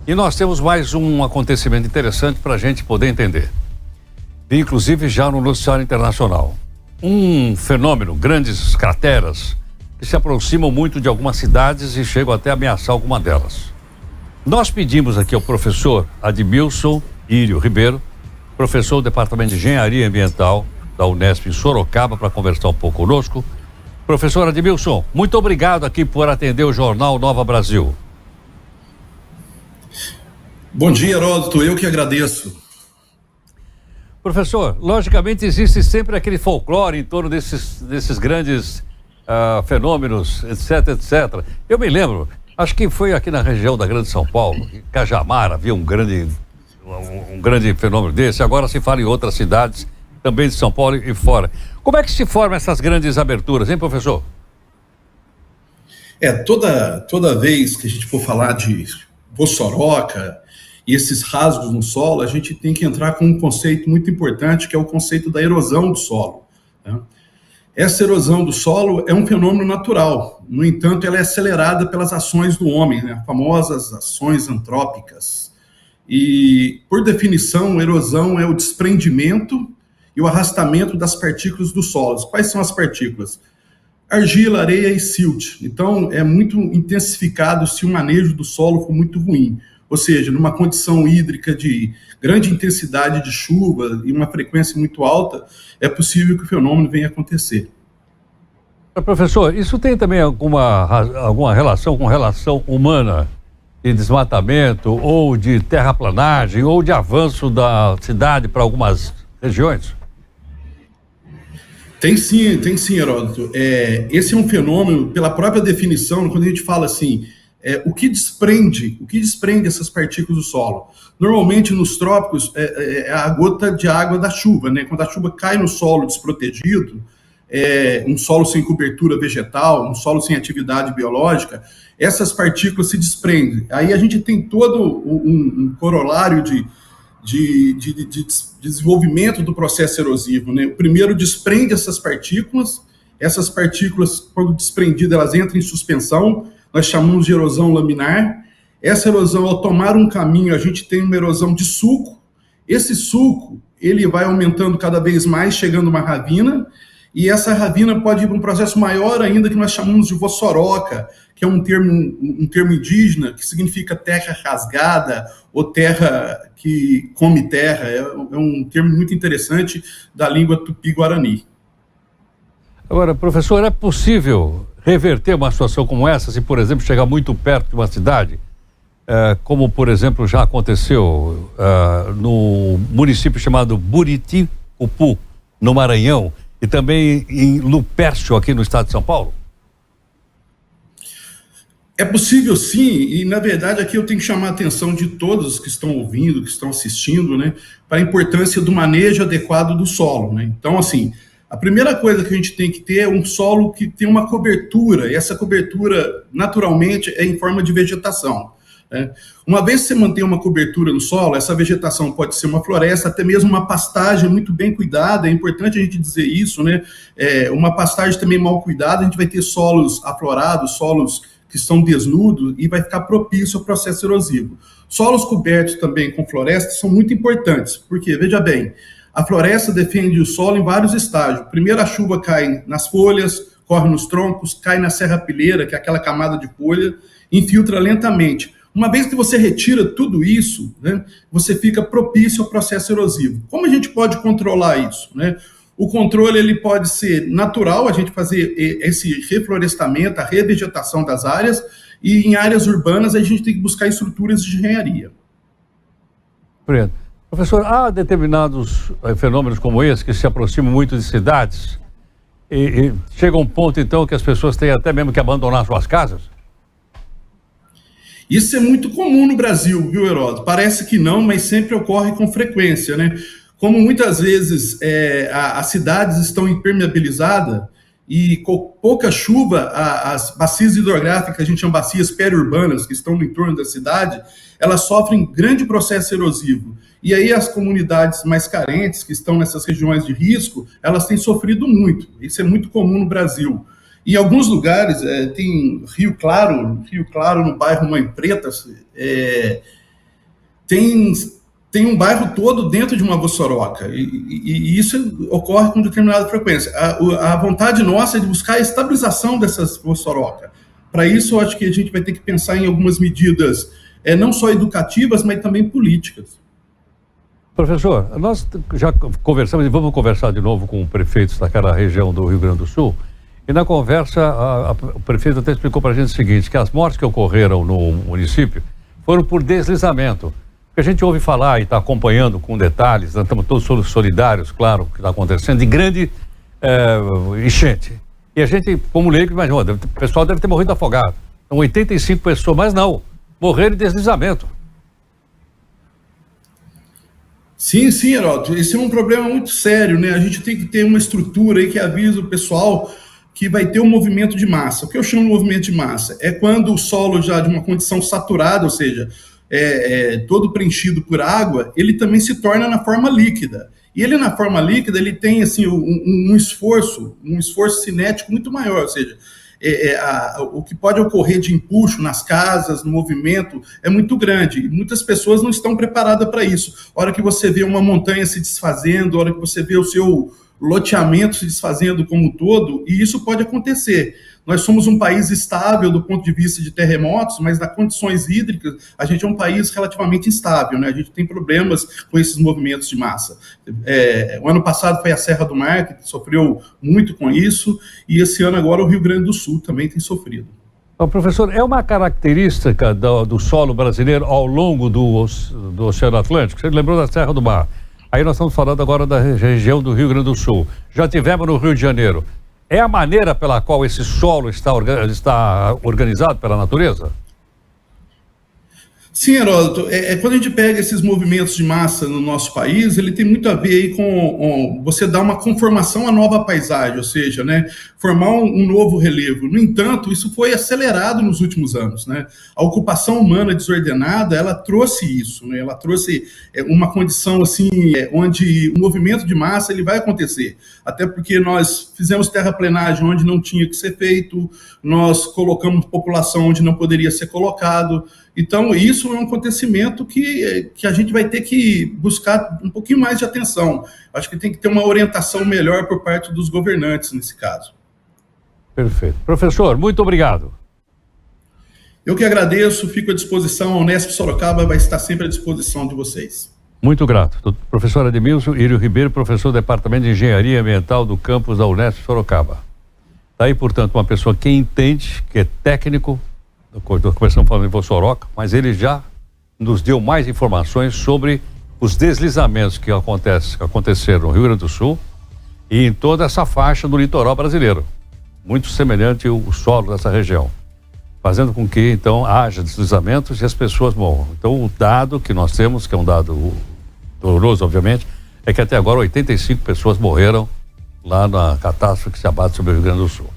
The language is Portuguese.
E nós temos mais um acontecimento interessante para a gente poder entender. E, inclusive já no noticiário internacional. Um fenômeno, grandes crateras, que se aproximam muito de algumas cidades e chegam até a ameaçar alguma delas. Nós pedimos aqui ao professor Admilson Írio Ribeiro, professor do Departamento de Engenharia Ambiental da Unesp em Sorocaba, para conversar um pouco conosco. Professor Admilson, muito obrigado aqui por atender o Jornal Nova Brasil. Bom dia, Heródoto. Eu que agradeço. Professor, logicamente existe sempre aquele folclore em torno desses grandes fenômenos, etc, etc. Eu me lembro, acho que foi aqui na região da Grande São Paulo, em Cajamar, havia um grande fenômeno desse. Agora se fala em outras cidades, também de São Paulo e fora. Como é que se formam essas grandes aberturas, hein, professor? Toda vez que a gente for falar de Bossoroca e esses rasgos no solo, a gente tem que entrar com um conceito muito importante, que é o conceito da erosão do solo, né? Essa erosão do solo é um fenômeno natural, no entanto, ela é acelerada pelas ações do homem, né? As famosas ações antrópicas. E, por definição, erosão é o desprendimento e o arrastamento das partículas dos solos. Quais são as partículas? Argila, areia e silt. Então, é muito intensificado se o manejo do solo for muito ruim. Ou seja, numa condição hídrica de grande intensidade de chuva e uma frequência muito alta, é possível que o fenômeno venha a acontecer. Professor, isso tem também alguma relação com relação humana, de desmatamento, ou de terraplanagem, ou de avanço da cidade para algumas regiões? Tem sim, Heródoto. Esse é um fenômeno, pela própria definição, quando a gente fala assim, o que desprende essas partículas do solo? Normalmente nos trópicos é a gota de água da chuva, né? Quando a chuva cai no solo desprotegido, um solo sem cobertura vegetal, um solo sem atividade biológica, essas partículas se desprendem. Aí a gente tem todo um corolário de desenvolvimento do processo erosivo, né? O primeiro desprende essas partículas, quando desprendidas, elas entram em suspensão, nós chamamos de erosão laminar. Essa erosão, ao tomar um caminho, a gente tem uma erosão de sulco. Esse sulco, ele vai aumentando cada vez mais, chegando a uma ravina, e essa ravina pode ir para um processo maior ainda, que nós chamamos de vossoroca, que é um termo indígena, que significa terra rasgada, ou terra que come terra. É um termo muito interessante da língua tupi-guarani. Agora, professor, é possível reverter uma situação como essa, se, por exemplo, chegar muito perto de uma cidade, como, por exemplo, já aconteceu no município chamado Buriticupu, no Maranhão, e também em Lupércio, aqui no estado de São Paulo? É possível, sim, e na verdade aqui eu tenho que chamar a atenção de todos que estão ouvindo, que estão assistindo, né, para a importância do manejo adequado do solo, né? Então, assim, a primeira coisa que a gente tem que ter é um solo que tem uma cobertura, e essa cobertura, naturalmente, é em forma de vegetação, né? Uma vez que você mantém uma cobertura no solo, essa vegetação pode ser uma floresta, até mesmo uma pastagem muito bem cuidada, é importante a gente dizer isso, né? Uma pastagem também mal cuidada, a gente vai ter solos aflorados, solos que estão desnudos, e vai ficar propício ao processo erosivo. Solos cobertos também com florestas são muito importantes, porque, veja bem, a floresta defende o solo em vários estágios. Primeiro a chuva cai nas folhas, corre nos troncos, cai na serrapilheira, que é aquela camada de folha, infiltra lentamente. Uma vez que você retira tudo isso, né, você fica propício ao processo erosivo. Como a gente pode controlar isso, né? O controle ele pode ser natural, a gente fazer esse reflorestamento, a revegetação das áreas, e em áreas urbanas a gente tem que buscar estruturas de engenharia. Compreendo. Professor, há determinados fenômenos como esse que se aproximam muito de cidades e chega um ponto então que as pessoas têm até mesmo que abandonar suas casas? Isso é muito comum no Brasil, viu, Heródoto? Parece que não, mas sempre ocorre com frequência, né? Como muitas vezes as cidades estão impermeabilizadas e com pouca chuva, as bacias hidrográficas, a gente chama bacias periurbanas, que estão no entorno da cidade, elas sofrem grande processo erosivo. E aí as comunidades mais carentes, que estão nessas regiões de risco, elas têm sofrido muito. Isso é muito comum no Brasil. Em alguns lugares, tem Rio Claro no bairro Mãe Preta, tem um bairro todo dentro de uma vossoroca, e isso ocorre com determinada frequência. A vontade nossa é de buscar a estabilização dessas vossoroca. Para isso, eu acho que a gente vai ter que pensar em algumas medidas, não só educativas, mas também políticas. Professor, nós já conversamos e vamos conversar de novo com prefeitos daquela região do Rio Grande do Sul. E na conversa, o prefeito até explicou para a gente o seguinte, que as mortes que ocorreram no município foram por deslizamento. A gente ouve falar e está acompanhando com detalhes, nós estamos todos solidários, claro, o que está acontecendo, de grande enchente. E a gente, como leigo, imagina, o pessoal deve ter morrido afogado. São 85 pessoas, mas não, morreram de deslizamento. Sim, Heródoto, esse é um problema muito sério, né? A gente tem que ter uma estrutura aí que avisa o pessoal que vai ter um movimento de massa. O que eu chamo de movimento de massa é quando o solo já de uma condição saturada, ou seja, todo preenchido por água, ele também se torna na forma líquida. E ele na forma líquida, ele tem assim, um esforço cinético muito maior, ou seja, o que pode ocorrer de empuxo nas casas, no movimento, é muito grande. E muitas pessoas não estão preparadas para isso. A hora que você vê uma montanha se desfazendo, a hora que você vê o seu loteamento se desfazendo como um todo, e isso pode acontecer. Nós somos um país estável do ponto de vista de terremotos, mas nas condições hídricas, a gente é um país relativamente instável, né? A gente tem problemas com esses movimentos de massa. O ano passado foi a Serra do Mar, que sofreu muito com isso, e esse ano agora o Rio Grande do Sul também tem sofrido. Então, professor, é uma característica do solo brasileiro ao longo do Oceano Atlântico? Você lembrou da Serra do Mar? Aí nós estamos falando agora da região do Rio Grande do Sul. Já tivemos no Rio de Janeiro. É a maneira pela qual esse solo está organizado pela natureza? Sim, Heródoto, quando a gente pega esses movimentos de massa no nosso país, ele tem muito a ver aí com você dar uma conformação à nova paisagem, ou seja, né, formar um novo relevo. No entanto, isso foi acelerado nos últimos anos, né? A ocupação humana desordenada, ela trouxe isso, né? Ela trouxe uma condição assim, onde o movimento de massa ele vai acontecer, até porque nós fizemos terraplenagem onde não tinha que ser feito, nós colocamos população onde não poderia ser colocado. Então, isso é um acontecimento que a gente vai ter que buscar um pouquinho mais de atenção. Acho que tem que ter uma orientação melhor por parte dos governantes nesse caso. Perfeito. Professor, muito obrigado. Eu que agradeço, fico à disposição. A Unesp Sorocaba vai estar sempre à disposição de vocês. Muito grato. Professor Ademilson Írio Ribeiro, professor do Departamento de Engenharia Ambiental do campus da Unesp Sorocaba. Está aí, portanto, uma pessoa que entende, que é técnico, começamos falando em Vossoroca, mas ele já nos deu mais informações sobre os deslizamentos que aconteceram no Rio Grande do Sul e em toda essa faixa do litoral brasileiro. Muito semelhante o solo dessa região, fazendo com que, então, haja deslizamentos e as pessoas morram. Então, o dado que nós temos, que é um dado doloroso, obviamente, é que até agora 85 pessoas morreram lá na catástrofe que se abate sobre o Rio Grande do Sul.